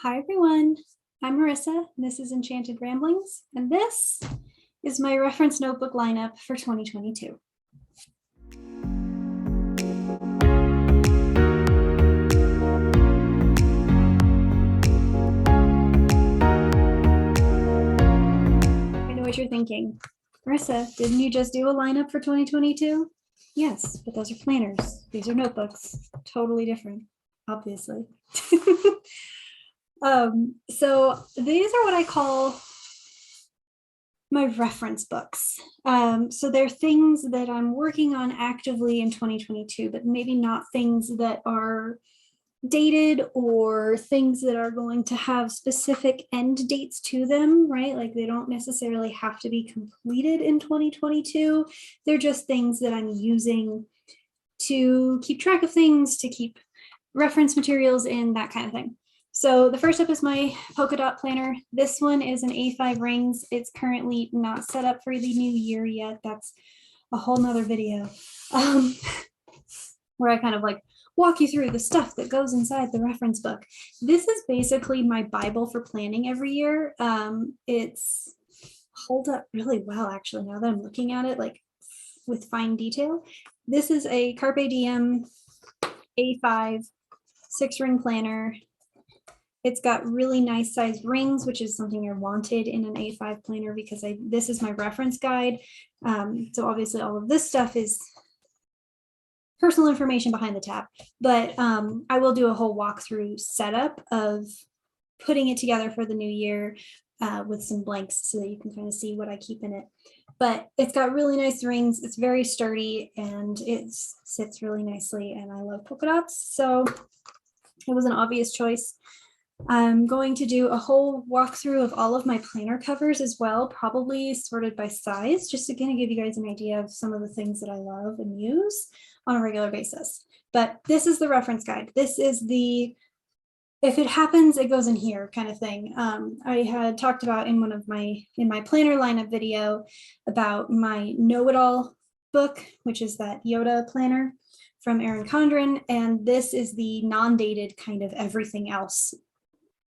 Hi everyone, I'm Marissa, and this is Enchanted Ramblings, and this is my reference notebook lineup for 2022. I know what you're thinking. Marissa, didn't you just do a lineup for 2022? Yes, but those are planners. These are notebooks. Totally different, obviously. So these are what I call my reference books. So they're things that I'm working on actively in 2022, but maybe not things that are dated or things that are going to have specific end dates to them, right? Like they don't necessarily have to be completed in 2022. They're just things that I'm using to keep track of things, to keep reference materials in, that kind of thing. So the first up is my Polka Dot Planner. This one is an A5 rings. It's currently not set up for the new year yet. That's a whole nother video where I kind of like walk you through the stuff that goes inside the reference book. This is basically my Bible for planning every year. It's held up really well, actually, now that I'm looking at it, like with fine detail. This is a Carpe Diem A5 6-ring planner. It's got really nice sized rings, which is something I wanted in an A5 planner because this is my reference guide. So obviously all of this stuff is personal information behind the tab, but I will do a whole walkthrough setup of putting it together for the new year with some blanks so that you can kind of see what I keep in it. But it's got really nice rings. It's very sturdy and it sits really nicely. And I love polka dots, so it was an obvious choice. I'm going to do a whole walkthrough of all of my planner covers as well, probably sorted by size, just to kind of give you guys an idea of some of the things that I love and use on a regular basis. But this is the reference guide. This is the, if it happens, it goes in here kind of thing. I had talked about in my planner lineup video about my know-it-all book, which is that Yoda planner from Erin Condren. And this is the non-dated kind of everything else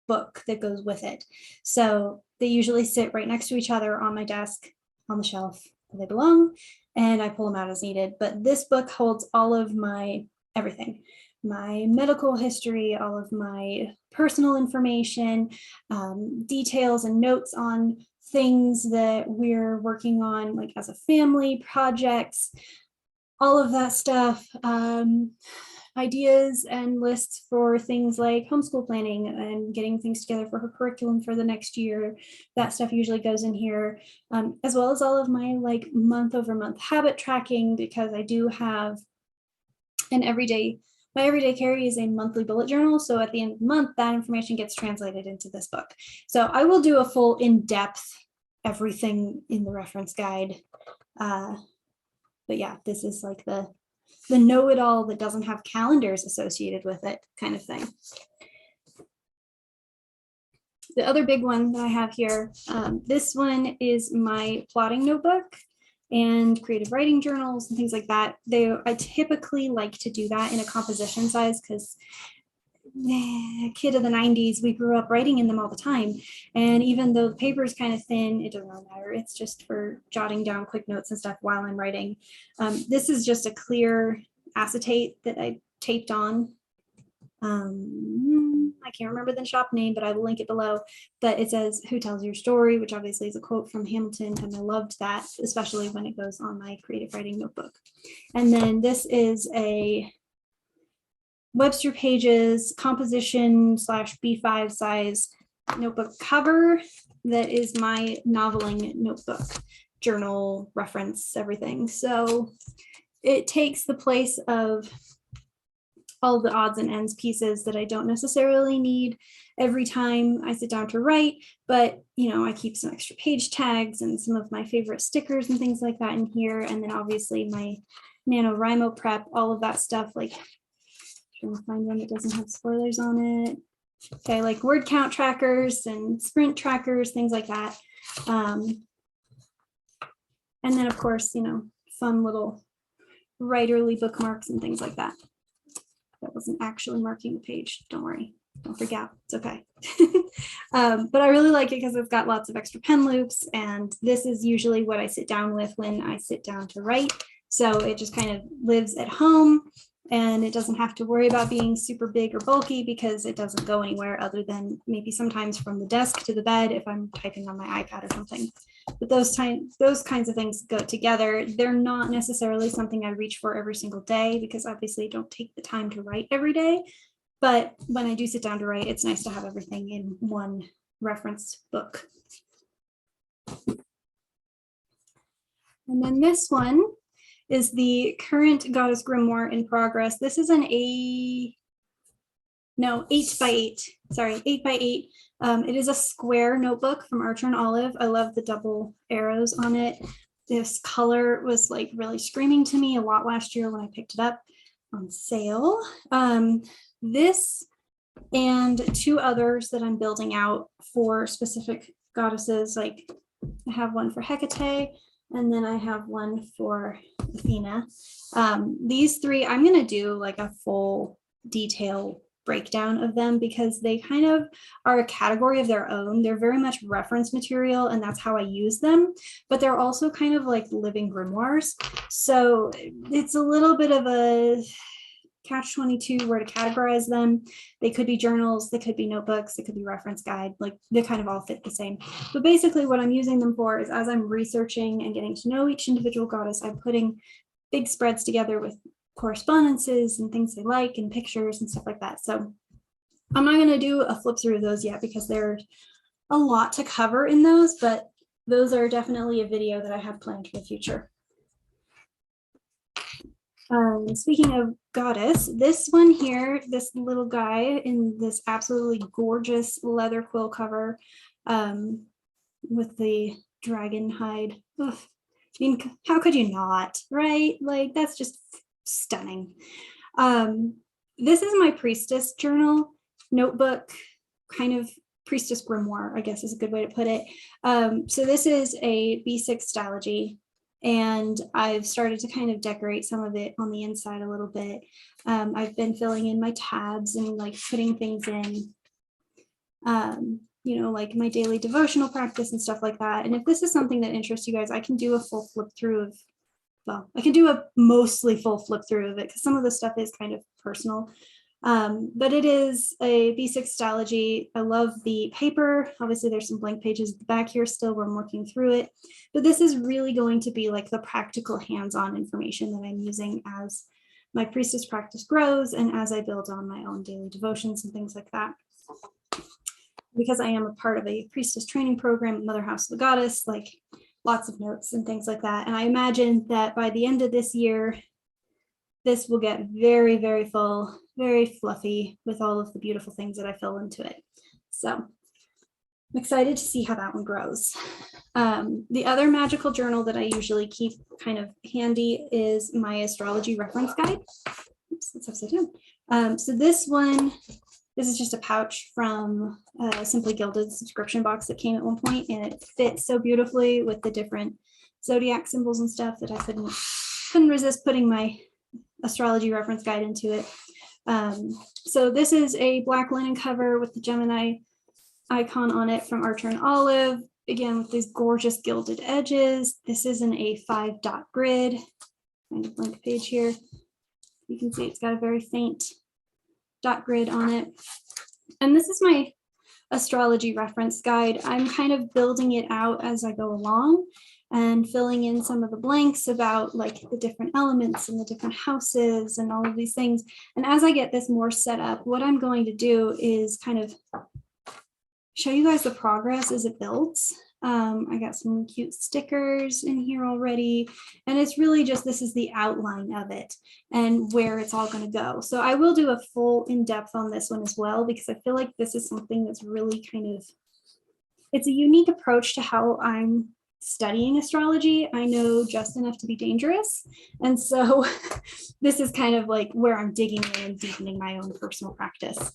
book that goes with it. So they usually sit right next to each other on my desk, on the shelf where they belong, and I pull them out as needed. But this book holds all of my everything, my medical history, all of my personal information, details and notes on things that we're working on, like as a family, projects, all of that stuff. Ideas and lists for things like homeschool planning and getting things together for her curriculum for the next year. That stuff usually goes in here, as well as all of my like month over month habit tracking, because I do have an my everyday carry is a monthly bullet journal. So at the end of the month, that information gets translated into this book. So I will do a full in-depth everything in the reference guide. But yeah, this is like the know-it-all that doesn't have calendars associated with it kind of thing. The other big one that I have here, this one is my plotting notebook and creative writing journals and things like that. I typically like to do that in a composition size because kid of the 90s, we grew up writing in them all the time. And even though the paper is kind of thin, it doesn't really matter. It's just for jotting down quick notes and stuff while I'm writing. This is just a clear acetate that I taped on. I can't remember the shop name, but I will link it below. But it says, "Who tells your story?" which obviously is a quote from Hamilton. And I loved that, especially when it goes on my creative writing notebook. And then this is a Webster Pages composition / B5 size notebook cover that is my noveling notebook, journal, reference, everything. So it takes the place of all the odds and ends pieces that I don't necessarily need every time I sit down to write, but I keep some extra page tags and some of my favorite stickers and things like that in here. And then obviously my NaNoWriMo prep, all of that stuff, like trying to find one that doesn't have spoilers on it. Okay, like word count trackers and sprint trackers, things like that. And then of course, fun little writerly bookmarks and things like that. That wasn't actually marking the page, don't worry. Don't freak out, it's okay. But I really like it because it's got lots of extra pen loops, and this is usually what I sit down with when I sit down to write. So it just kind of lives at home, and it doesn't have to worry about being super big or bulky because it doesn't go anywhere other than maybe sometimes from the desk to the bed if I'm typing on my iPad or something. But those kinds of things go together. They're not necessarily something I reach for every single day because obviously I don't take the time to write every day. But when I do sit down to write, it's nice to have everything in one reference book. And then this one is the current Goddess Grimoire in progress. This is an 8x8, sorry, 8x8. It is a square notebook from Archer and Olive. I love the double arrows on it. This color was like really screaming to me a lot last year when I picked it up on sale. This and two others that I'm building out for specific goddesses, like I have one for Hecate, and then I have one for Athena. These three, I'm going to do like a full detail breakdown of them because they kind of are a category of their own. They're very much reference material, and that's how I use them, but they're also kind of like living grimoires. So it's a little bit of a catch-22 where to categorize them. They could be journals, they could be notebooks, they could be reference guide, like they kind of all fit the same. But basically what I'm using them for is as I'm researching and getting to know each individual goddess, I'm putting big spreads together with correspondences and things they like and pictures and stuff like that. So I'm not going to do a flip through of those yet because there's a lot to cover in those, but those are definitely a video that I have planned for the future. Speaking of goddess, this one here, this little guy in this absolutely gorgeous leather quill cover with the dragon hide. Ugh. I mean, how could you not, right? Like, that's just stunning. This is my Priestess journal notebook, kind of Priestess Grimoire, I guess is a good way to put it. So this is a B6 Stalogy, and I've started to kind of decorate some of it on the inside a little bit. I've been filling in my tabs and like putting things in, you know, like my daily devotional practice and stuff like that. And if this is something that interests you guys, I can do a full flip through of, well, I can do a mostly full flip through of it because some of the stuff is kind of personal. But it is a B6 Stalogy. I love the paper. Obviously there's some blank pages at the back here still where I'm working through it, but this is really going to be like the practical hands-on information that I'm using as my priestess practice grows and as I build on my own daily devotions and things like that. Because I am a part of a priestess training program, Mother House of the Goddess, like lots of notes and things like that. And I imagine that by the end of this year, this will get very, very full, very fluffy with all of the beautiful things that I fill into it. So I'm excited to see how that one grows. The other magical journal that I usually keep kind of handy is my astrology reference guide. Oops, that's upside down. So this one, this is just a pouch from Simply Gilded subscription box that came at one point, and it fits so beautifully with the different zodiac symbols and stuff that I couldn't resist putting my astrology reference guide into it. So this is a black linen cover with the Gemini icon on it from Archer and Olive, again with these gorgeous gilded edges. This is an A5 dot grid, kind of blank page here. You can see it's got a very faint dot grid on it. And this is my astrology reference guide. I'm kind of building it out as I go along and filling in some of the blanks about like the different elements and the different houses and all of these things. And as I get this more set up, what I'm going to do is kind of show you guys the progress as it builds. I got some cute stickers in here already, and it's really just, this is the outline of it and where it's all going to go. So I will do a full in-depth on this one as well, because I feel like this is something that's really kind of, it's a unique approach to how I'm studying astrology. I know just enough to be dangerous. And so this is kind of like where I'm digging in and deepening my own personal practice.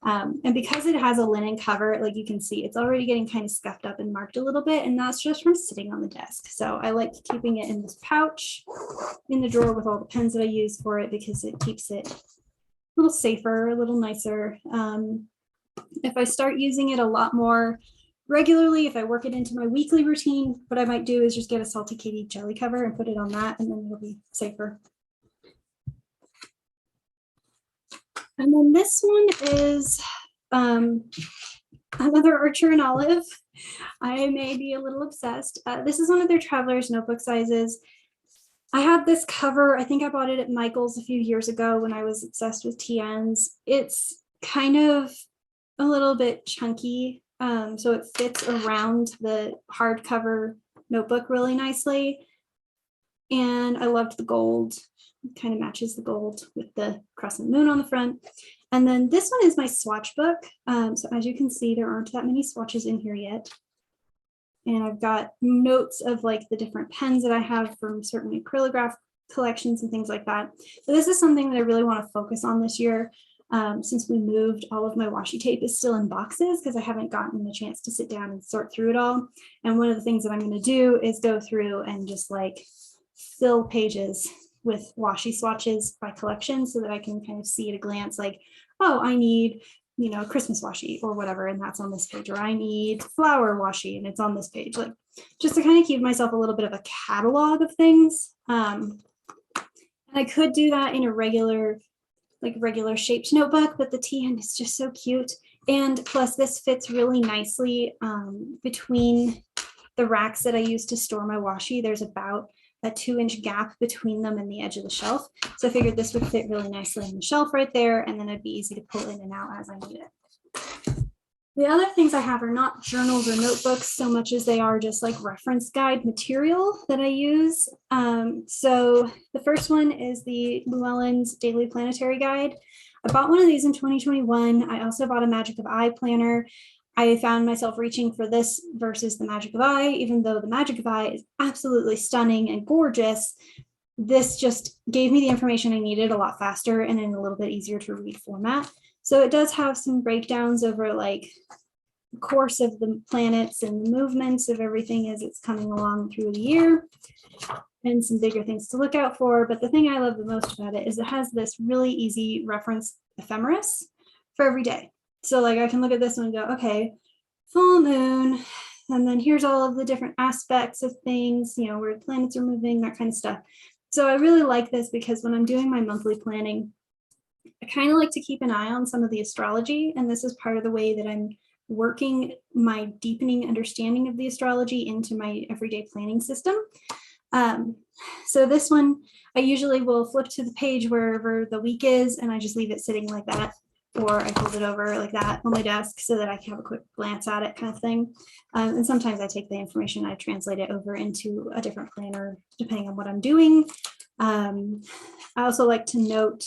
And because it has a linen cover, like you can see, it's already getting kind of scuffed up and marked a little bit, and that's just from sitting on the desk. So I like keeping it in this pouch in the drawer with all the pens that I use for it, because it keeps it a little safer, a little nicer. If I start using it a lot more regularly, if I work it into my weekly routine, what I might do is just get a Salty Katie jelly cover and put it on that, and then it'll be safer. And then this one is another Archer and Olive. I may be a little obsessed. This is one of their traveler's notebook sizes. I had this cover, I think I bought it at Michael's a few years ago when I was obsessed with TNs. It's kind of a little bit chunky, so it fits around the hardcover notebook really nicely. And I loved the gold. It kind of matches the gold with the crescent moon on the front. And then this one is my swatch book. So as you can see, there aren't that many swatches in here yet. And I've got notes of like the different pens that I have from certain acrylograph collections and things like that. So this is something that I really want to focus on this year. Since we moved, all of my washi tape is still in boxes because I haven't gotten a chance to sit down and sort through it all. And one of the things that I'm going to do is go through and just like fill pages with washi swatches by collection so that I can kind of see at a glance like, oh, I need, you know, Christmas washi or whatever, and that's on this page, or I need flower washi and it's on this page, like just to kind of keep myself a little bit of a catalog of things. And I could do that in a regular shaped notebook, but the TN is just so cute. And plus this fits really nicely between the racks that I use to store my washi. There's about a 2-inch gap between them and the edge of the shelf. So I figured this would fit really nicely on the shelf right there, and then it'd be easy to pull in and out as I need it. The other things I have are not journals or notebooks so much as they are just like reference guide material that I use. So the first one is the Llewellyn's Daily Planetary Guide. I bought one of these in 2021. I also bought a Magic of Eye planner. I found myself reaching for this versus the Magic of Eye, even though the Magic of Eye is absolutely stunning and gorgeous. This just gave me the information I needed a lot faster and in a little bit easier to read format. So it does have some breakdowns over like the course of the planets and the movements of everything as it's coming along through the year, and some bigger things to look out for. But the thing I love the most about it is it has this really easy reference ephemeris for every day. So like I can look at this one and go, okay, full moon, and then here's all of the different aspects of things, you know, where planets are moving, that kind of stuff. So I really like this because when I'm doing my monthly planning, I kind of like to keep an eye on some of the astrology, and this is part of the way that I'm working my deepening understanding of the astrology into my everyday planning system. So this one, I usually will flip to the page wherever the week is, and I just leave it sitting like that, or I fold it over like that on my desk so that I can have a quick glance at it kind of thing. And sometimes I take the information, I translate it over into a different planner, depending on what I'm doing. I also like to note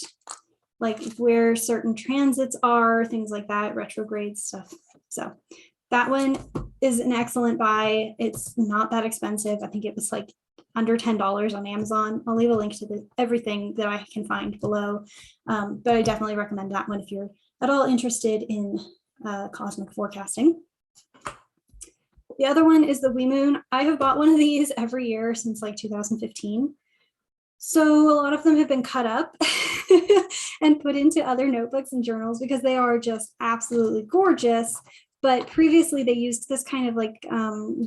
like where certain transits are, things like that, retrograde stuff. So that one is an excellent buy. It's not that expensive. I think it was like under $10 on Amazon. I'll leave a link to everything that I can find below. But I definitely recommend that one if you're at all interested in cosmic forecasting. The other one is the Wee Moon. I have bought one of these every year since like 2015. So a lot of them have been cut up and put into other notebooks and journals because they are just absolutely gorgeous. But previously they used this kind of like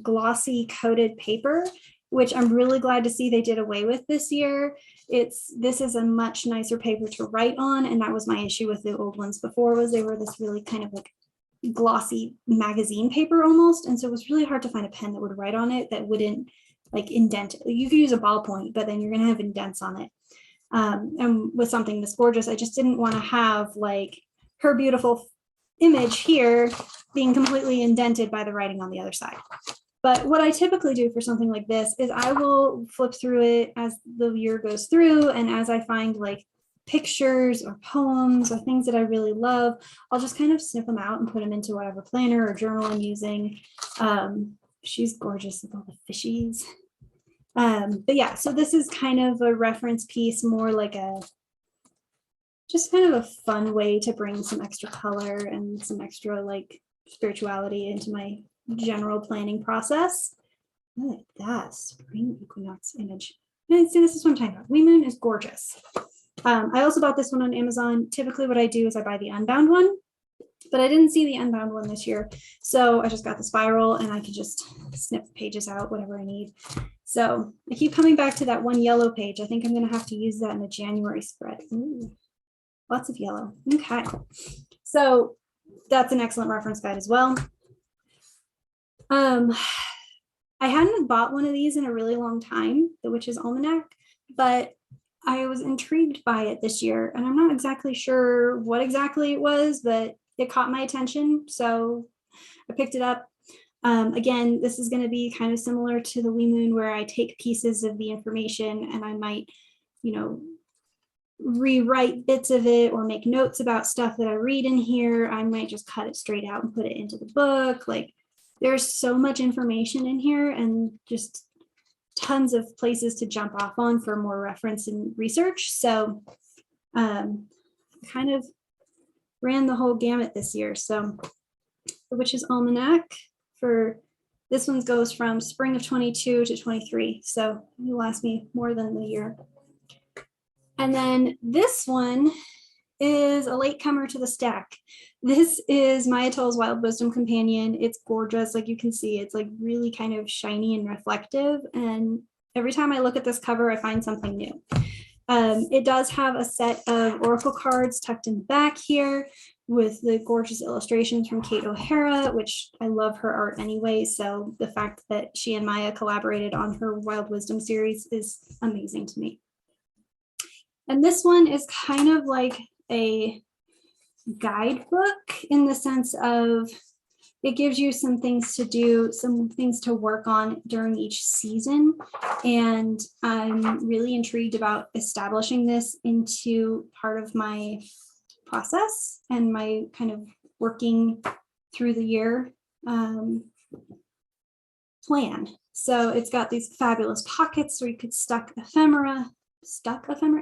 glossy coated paper, which I'm really glad to see they did away with this year. This is a much nicer paper to write on, and that was my issue with the old ones before, was they were this really kind of like glossy magazine paper almost, and so it was really hard to find a pen that would write on it that wouldn't like indent it. You could use a ballpoint, but then you're gonna have indents on it. And with something this gorgeous, I just didn't want to have like her beautiful image here being completely indented by the writing on the other side. But what I typically do for something like this is I will flip through it as the year goes through, and as I find like pictures or poems or things that I really love, I'll just kind of snip them out and put them into whatever planner or journal I'm using. She's gorgeous with all the fishies. But yeah, so this is kind of a reference piece, more like just kind of a fun way to bring some extra color and some extra like spirituality into my general planning process. Look at that spring equinox image. And see, this is what I'm talking about. Wee Moon is gorgeous. I also bought this one on Amazon. Typically what I do is I buy the unbound one, but I didn't see the unbound one this year. So I just got the spiral and I could just snip the pages out, whatever I need. So I keep coming back to that one yellow page. I think I'm going to have to use that in a January spread. Ooh, lots of yellow. Okay. So that's an excellent reference guide as well. I hadn't bought one of these in a really long time, the Witch's Almanac, but I was intrigued by it this year, and I'm not exactly sure what exactly it was, but it caught my attention, so I picked it up. Again, this is going to be kind of similar to the Wee Moon, where I take pieces of the information and I might, you know, rewrite bits of it or make notes about stuff that I read in here. I might just cut it straight out and put it into the book. Like, there's so much information in here and just tons of places to jump off on for more reference and research. So kind of ran the whole gamut this year. So the Witch's Almanac for this one goes from spring of 22 to 23. So it will last me more than the year. And then this one is a latecomer to the stack. This is Mayatol's Wild Wisdom Companion. It's gorgeous. Like you can see, it's like really kind of shiny and reflective. And every time I look at this cover, I find something new. It does have a set of oracle cards tucked in the back here with the gorgeous illustrations from Kate O'Hara, which I love her art anyway. So the fact that she and Maya collaborated on her Wild Wisdom series is amazing to me. And this one is kind of like a guidebook in the sense of it gives you some things to do, some things to work on during each season. And I'm really intrigued about establishing this into part of my process and my kind of working through the year plan. So it's got these fabulous pockets where you could stick ephemera,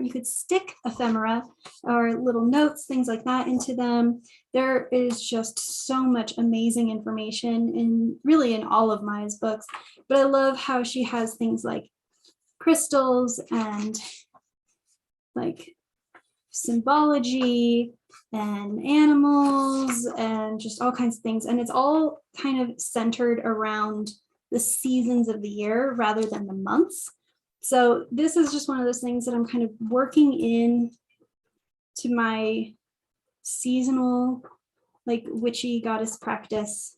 you could stick ephemera or little notes, things like that into them. There is just so much amazing information in all of Maya's books, but I love how she has things like crystals and like symbology and animals and just all kinds of things. And it's all kind of centered around the seasons of the year rather than the months. So this is just one of those things that I'm kind of working in to my seasonal, like witchy goddess practice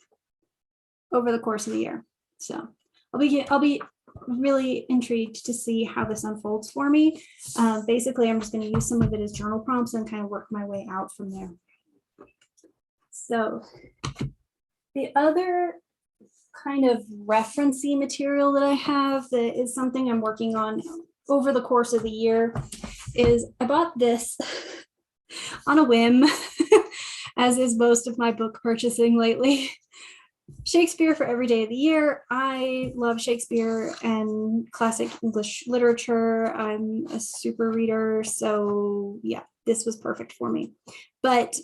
over the course of the year. So I'll be really intrigued to see how this unfolds for me. Basically, I'm just going to use some of it as journal prompts and kind of work my way out from there. So the other kind of referencey material that I have that is something I'm working on over the course of the year is I bought this on a whim, as is most of my book purchasing lately. Shakespeare for every day of the year. I love Shakespeare and classic English literature. I'm a super reader, so yeah, this was perfect for me. But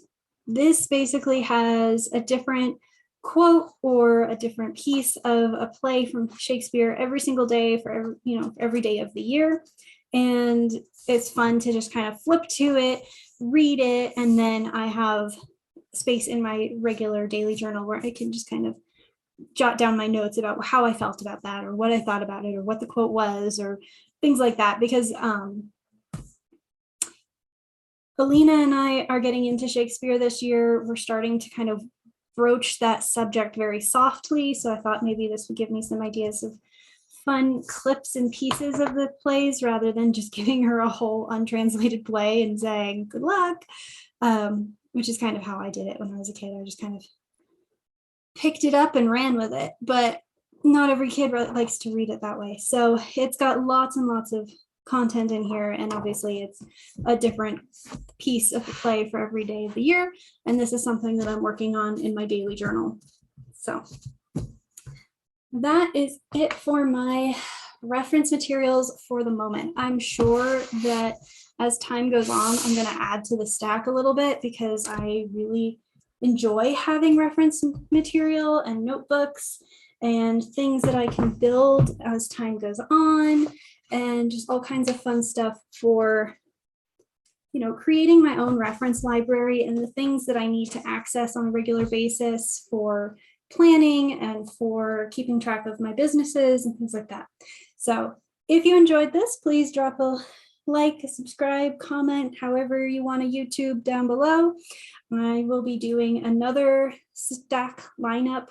this basically has a different quote or a different piece of a play from Shakespeare every single day for every day of the year. And it's fun to just kind of flip to it, read it, and then I have space in my regular daily journal where I can just kind of jot down my notes about how I felt about that or what I thought about it or what the quote was or things like that, because Alina and I are getting into Shakespeare this year. We're starting to kind of broach that subject very softly. So I thought maybe this would give me some ideas of fun clips and pieces of the plays rather than just giving her a whole untranslated play and saying good luck, which is kind of how I did it when I was a kid. I just kind of picked it up and ran with it, but not every kid likes to read it that way. So it's got lots and lots of content in here, and obviously it's a different piece of the play for every day of the year, and this is something that I'm working on in my daily journal. So that is it for my reference materials for the moment. I'm sure that as time goes on, I'm going to add to the stack a little bit because I really enjoy having reference material and notebooks and things that I can build as time goes on, and just all kinds of fun stuff for creating my own reference library and the things that I need to access on a regular basis for planning and for keeping track of my businesses and things like that. So if you enjoyed this, please drop a like, subscribe, comment, however you want to YouTube down below. I will be doing another stack lineup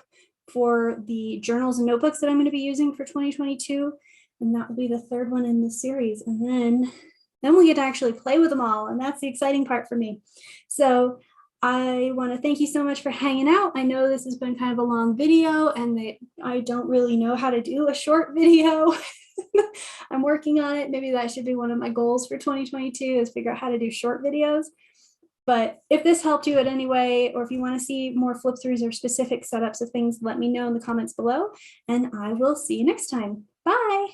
for the journals and notebooks that I'm going to be using for 2022. And that will be the third one in this series. And then we get to actually play with them all. And that's the exciting part for me. So I want to thank you so much for hanging out. I know this has been kind of a long video and I don't really know how to do a short video. I'm working on it. Maybe that should be one of my goals for 2022 is figure out how to do short videos. But if this helped you in any way, or if you want to see more flip throughs or specific setups of things, let me know in the comments below, and I will see you next time. Bye.